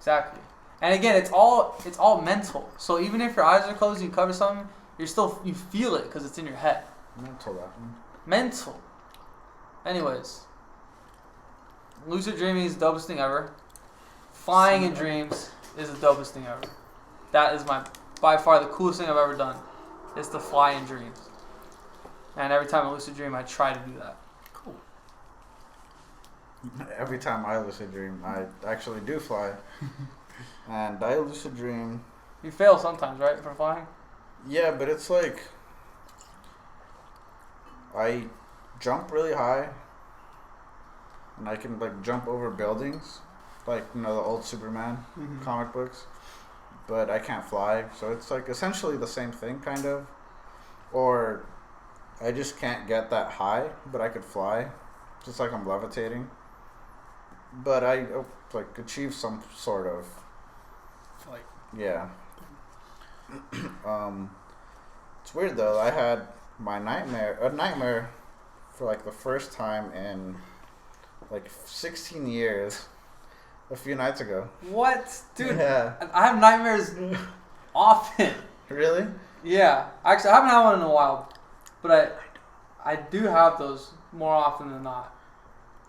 Exactly. And again, it's all mental. So even if your eyes are closed and you cover something, you feel it because it's in your head. Mental, that one. Mental. Anyways, lucid dreaming is the dopest thing ever. Flying in dreams is the dopest thing ever. That is by far the coolest thing I've ever done. Is to fly in dreams. And every time I lucid dream, I try to do that. Cool. Every time I lucid dream, I actually do fly. And I lucid dream. You fail sometimes, right, for flying? Yeah, but it's like I jump really high, and I can like jump over buildings, like the old Superman comic books. But I can't fly, so it's like essentially the same thing, kind of. Or I just can't get that high, but I could fly, just like I'm levitating. But I like achieve some sort of flight. Yeah. It's weird though. I had a nightmare for like the first time in like 16 years a few nights ago. What? Dude, yeah. I have nightmares often. Really? Yeah. Actually, I haven't had one in a while, but I do have those more often than not.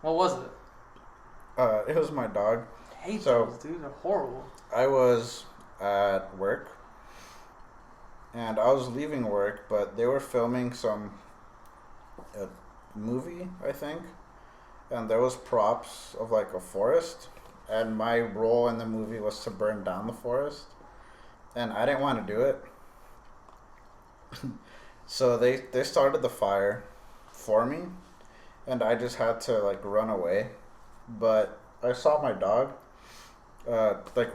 What was it? It was my dog. I hate those, dude. They're horrible. I was at work, and I was leaving work, but they were filming a movie, I think, and there was props of like a forest, and my role in the movie was to burn down the forest, and I didn't want to do it. So they started the fire for me, and I just had to like run away. But I saw my dog, like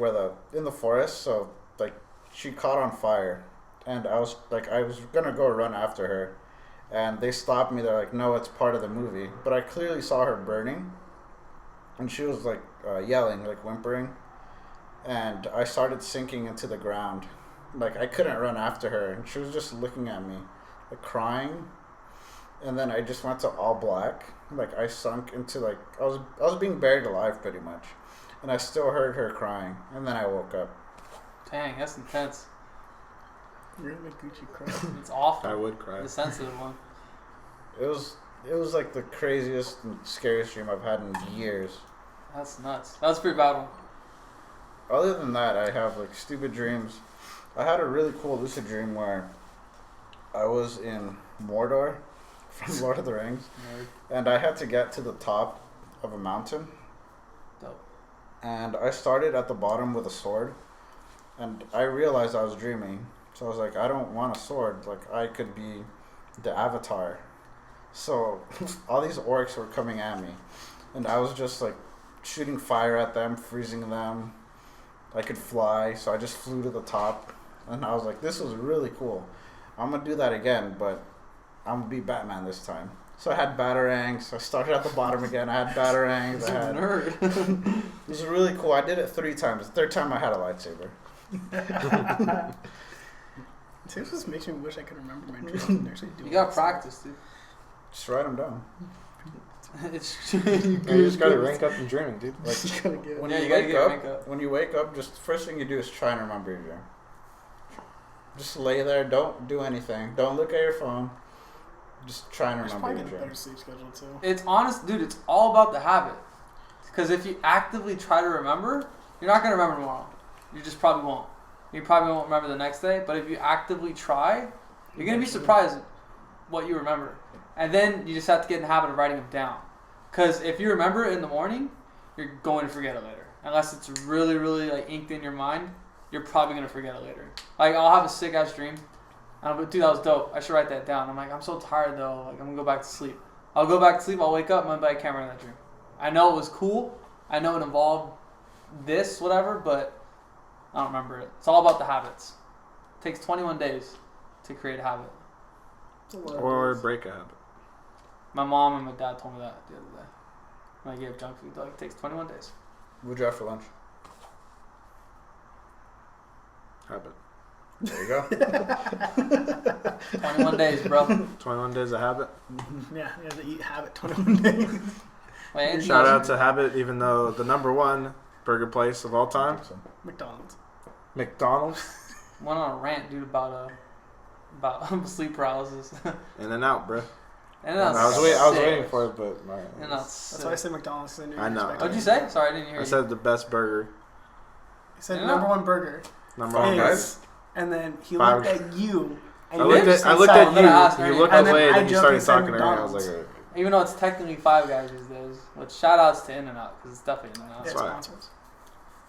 in the forest. So like she caught on fire, and I was gonna go run after her, and they stopped me. They're like, "No, it's part of the movie." But I clearly saw her burning, and she was like yelling, like whimpering, and I started sinking into the ground. Like I couldn't run after her, and she was just looking at me, like crying. And then I just went to all black. Like I sunk into like I was being buried alive pretty much, and I still heard her crying. And then I woke up. Dang, that's intense. You're gonna make Gucci cry. It's awful. I would cry. The sensitive one. It was like the craziest and scariest dream I've had in years. That's nuts. That was a pretty bad one. Other than that, I have like stupid dreams. I had a really cool lucid dream where I was in Mordor from Lord of the Rings, and I had to get to the top of a mountain. Dope. And I started at the bottom with a sword, and I realized I was dreaming. So I was like, I don't want a sword. Like I could be the Avatar. So all these orcs were coming at me, and I was just like shooting fire at them, freezing them. I could fly, so I just flew to the top, and I was like, this was really cool. I'm gonna do that again, but I'm gonna be Batman this time. So I had batarangs. I started at the bottom again. I had batarangs. You're a nerd. It was really cool. I did it 3 times. The third time I had a lightsaber. This just makes me wish I could remember my dreams. You got practice, dude. Just write them down. It's You just gotta rank up in dreaming, dude. Like, when you gotta wake get rank up. When you wake up, just first thing you do is try and remember your dream. Just lay there. Don't do anything. Don't look at your phone. Just try and remember your get a dream. better sleep schedule too. It's honest, dude. It's all about the habit. Because if you actively try to remember, you're not gonna remember tomorrow. You just probably won't. You probably won't remember the next day. But if you actively try, you're gonna be surprised at what you remember. And then you just have to get in the habit of writing them down. Because if you remember it in the morning, you're going to forget it later. Unless it's really, really like inked in your mind, you're probably gonna forget it later. Like I'll have a sick ass dream. And I'm like, dude, that was dope. I should write that down. I'm like, I'm so tired though. Like I'm gonna go back to sleep. I'll go back to sleep. I'll wake up. And I can't remember that dream. I know it was cool. I know it involved this, whatever, but I don't remember it. It's all about the habits. It takes 21 days to create a habit. Or break a habit. My mom and my dad told me that the other day. When I gave junk food, like, it takes 21 days. What'd you have for lunch? Habit. There you go. 21 days, bro. 21 days of habit. Yeah, you have to eat habit 21 days. Wait, Shout out to habit, even though the number one burger place of all I time? think so. McDonald's. McDonald's. Went on a rant, dude, about sleep paralysis. In and out, bro. And I was waiting for it, but And That's why I said McDonald's. I know. What'd you say? Sorry, I didn't hear you. I said the best burger. He said In-N-Out. number one burger. Number Five one Guys? burger. And then he Five. looked at you. And I you looked just at I'm gonna ask you. Ernie. You looked And then away, and I then you jokingly started said talking to me. I was McDonald's. like, Even though it's technically Five Guys these days, which shout outs to In-N-Out because it's definitely In-N-Out. Yeah, That's why. sponsors.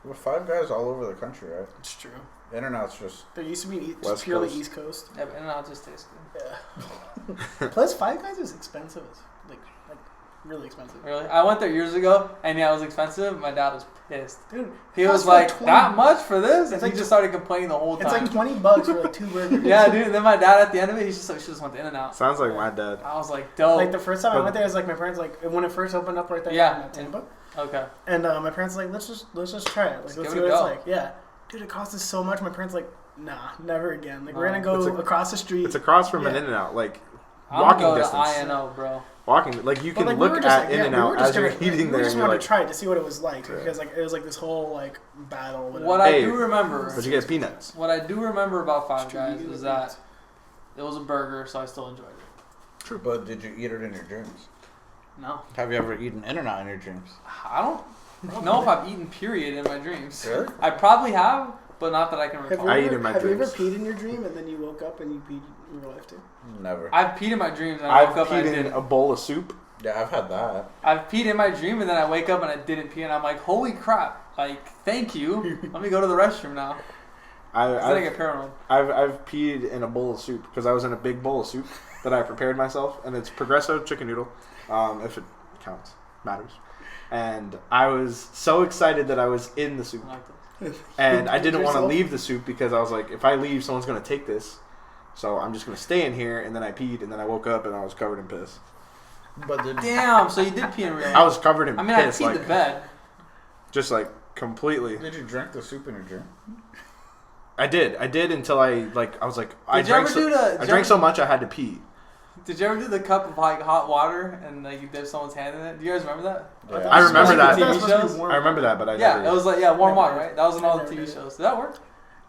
Well, Five Guys all over the country, right? It's true. Internet's just There used to be West just purely Coast. East Coast. Yeah, but In-N-Out just tastes good. Yeah. Plus, Five Guys is expensive. Like really expensive. Really? I went there years ago, and yeah, it was expensive. My dad was pissed. Dude, He it was costs like, 20 that much for this? And It's he like just started complaining the whole It's time. like $20 for like 2 burgers. Yeah, dude. And then my dad at the end of it, he's just like, she just went to In-N-Out. sounds like my dad. I was like, dope. Like the first time I went there, it was like my parents like when it first opened up right there Yeah. in Tampa, Okay. and my parents were like let's just try it. Like Just let's give see it what a it's like. Yeah, dude, it cost us so much. My parents like nah, never again. Like we're Oh. gonna go It's across the street. It's across from an Yeah. In-N-Out, like I'm walking going to distance. INO, bro. Walking, like you But, can like, we look were just, at like, yeah, we In-N-Out were just as you're gonna- eating we there, just and you're wanted like, to try it to see what it was like Yeah. because like it was like this whole like battle. Whatever. What Hey, I do remember, but you get peanuts. what I do remember about Five Just to Guys eat it is with that peanuts. it was a burger, so I still enjoyed it. But did you eat it in your dreams? No. Have you ever eaten In-N-Out in your dreams? I don't know if I've eaten period in my dreams. Really? I probably have, but not that I can Have recall. you I ever, eat in my have you ever dreams. peed in your dream and then you woke up and you peed in real life too? Never. I've peed in my dreams and I I've woke up and I peed in didn't. a bowl of soup. Yeah, I've had that. I've peed in my dream and then I wake up and I didn't pee and I'm like, holy crap! Like, thank you. Let me go to the restroom now. Then I I've, get paranoid. I've peed in a bowl of soup because I was in a big bowl of soup that I prepared myself, and it's Progresso chicken noodle, if it counts, matters. And I was so excited that I was in the soup, I like that. and I didn't want to Yourself? leave the soup because I was like, if I leave, someone's gonna take this, so I'm just gonna stay in here. And then I peed, and then I woke up and I was covered in piss. But did Damn, so you did pee in real life. I was covered in I mean, I piss, peed like the bed. just like completely. did you drink the soup in your dream? I did until I was like, I Did you drank ever do the? I drank so much I had to pee. Did you ever do the cup of like hot water and like you dip someone's hand in it? Do you guys remember that? Yeah. I remember that. TV shows? I remember that, but I Yeah, never. it was like warm Never water, did. right? That was in all the I never TV did it. shows. Did that work?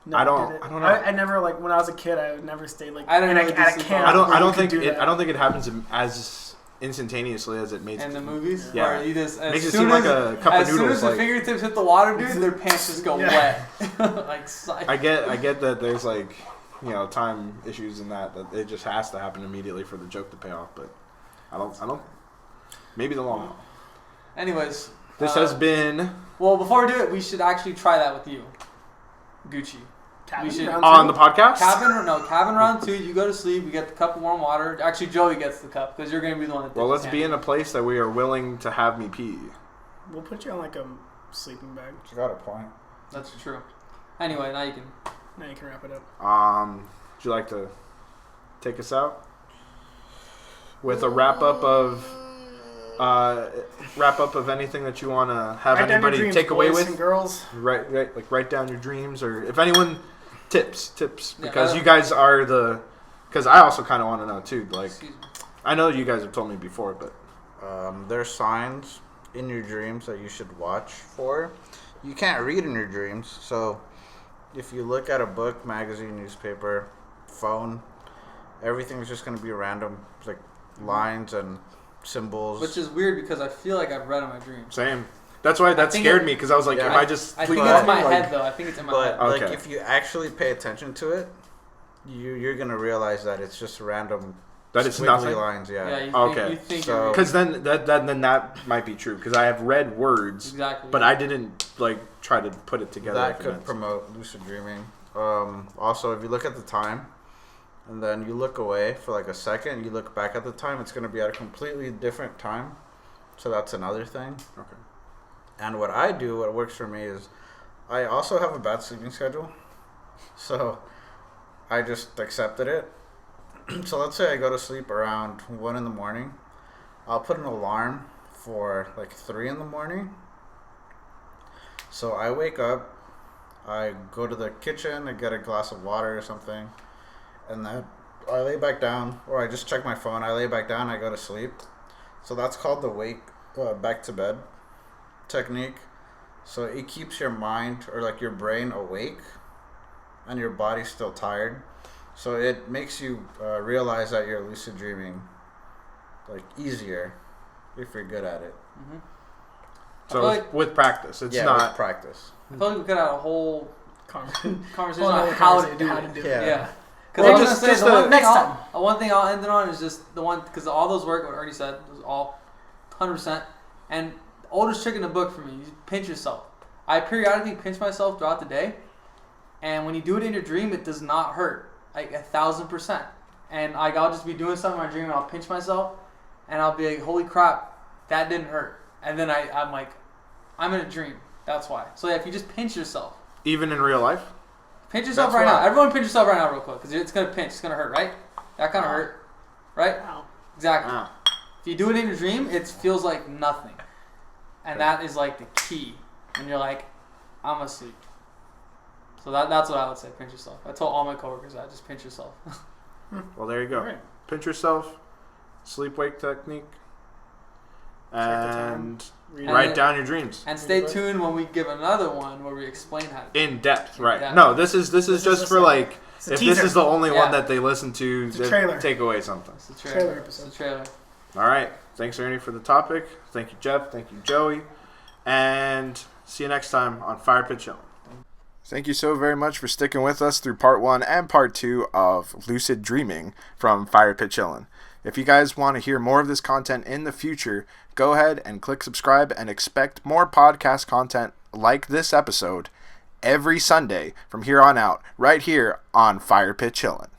No, I don't know. I never like when I was a kid. I would never stay like I didn't in really at a do camp. sleep. where I don't you could think do it. that. I don't think it happens as instantaneously as it makes. In the movies, Yeah. where you just as Makes it soon seem as like a cup as of soon noodles. as the Like, fingertips hit the water, dude, their pants just go Yeah. wet. Like, psych. I get that there's like, time issues in that it just has to happen immediately for the joke to pay off. But I don't. Maybe the long haul. Anyways, This has been well. Before we do it, we should actually try that with you, Gucci. Cabin we should- round on two? the podcast. Cabin round 2. You go to sleep. You get the cup of warm water. Actually, Joey gets the cup because you're gonna be the one that. Well, dips let's his be hand in a place that we are willing to have me pee. We'll put you on like a sleeping bag. You got a point. That's true. Anyway, now you can. Now you can wrap it up. Would you like to take us out with a wrap up of anything that you want to have Write down your anybody dreams, take away boys with? and girls. Write down your dreams, or if anyone tips Yeah, because you guys are because I also kind of want to know too. Like, Excuse me. I know you guys have told me before, but There's signs in your dreams that you should watch for. You can't read in your dreams, so if you look at a book, magazine, newspaper, phone, everything's just going to be random, like lines and symbols. Which is weird because I feel like I've read in my dreams. same. That's why that think scared it- me because I was like, Yeah. am I just I think But- it's in my like- head though. I think it's in my but head. like Okay. if you actually pay attention to it, you're going to realize that it's just random That it's squiggly nothing? lines. Yeah, Yeah. you think, Okay. you think So- you're Because then that might be true because I have read words, exactly. but I didn't like try to put it together. That like it could meant. promote lucid dreaming. Also, if you look at the time, and then you look away for like a second, you look back at the time, it's going to be at a completely different time. So that's another thing. Okay. And what I do, what works for me is, I also have a bad sleeping schedule. So I just accepted it. So let's say I go to sleep around 1 in the morning. I'll put an alarm for like 3 in the morning. So I wake up, I go to the kitchen, I get a glass of water or something, and then I lay back down, or I just check my phone, I lay back down, I go to sleep. So that's called the back to bed technique. So it keeps your mind or like your brain awake, and your body's still tired. So it makes you realize that you're lucid dreaming like easier if you're good at it. Mm-hmm. So like, with practice, it's with not practice. I feel like we could have a whole conversation Well, on no, how to do how it. to do it. Yeah. Well, Because I was just- gonna just say the the- one next thing time. one thing I'll end it on is just the one because all those work. What Ernie said was all 100%. And the oldest trick in the book for me, you pinch yourself. I periodically pinch myself throughout the day, and when you do it in your dream, it does not hurt, like 1,000%. And like I'll just be doing something in my dream, and I'll pinch myself, and I'll be like, "Holy crap, that didn't hurt." And then I'm like, "I'm in a dream." That's why. So yeah, if you just pinch yourself, even in real life. pinch yourself That's right why. now. Everyone pinch yourself right now, real quick, because it's gonna pinch. It's gonna hurt, right? That kind of hurt, right? Wow. Exactly. Wow. If you do it in your dream, it feels like nothing. And that is like the key. And you're like, I'm asleep. So that's what I would say, pinch yourself. I told all my coworkers that, just pinch yourself. Well, there you go. Alright. Pinch yourself, sleep wake technique, and Read And write then- down your dreams And stay tuned when we give another one where we explain how to do it. in depth. Right? Yeah. No, this is This just is for just like It's a if teaser. this is the only Yeah. one that they listen to, It's a trailer. take away something. It's a Trailer trailer. episode. It's a trailer. All right. Thanks, Ernie, for the topic. Thank you, Jeff. Thank you, Joey. And see you next time on FirePitChilling. Thank you so very much for sticking with us through part 1 and part 2 of Lucid Dreaming from FirePitChilling. If you guys want to hear more of this content in the future, go ahead and click subscribe and expect more podcast content like this episode every Sunday from here on out, right here on FirePitChilling.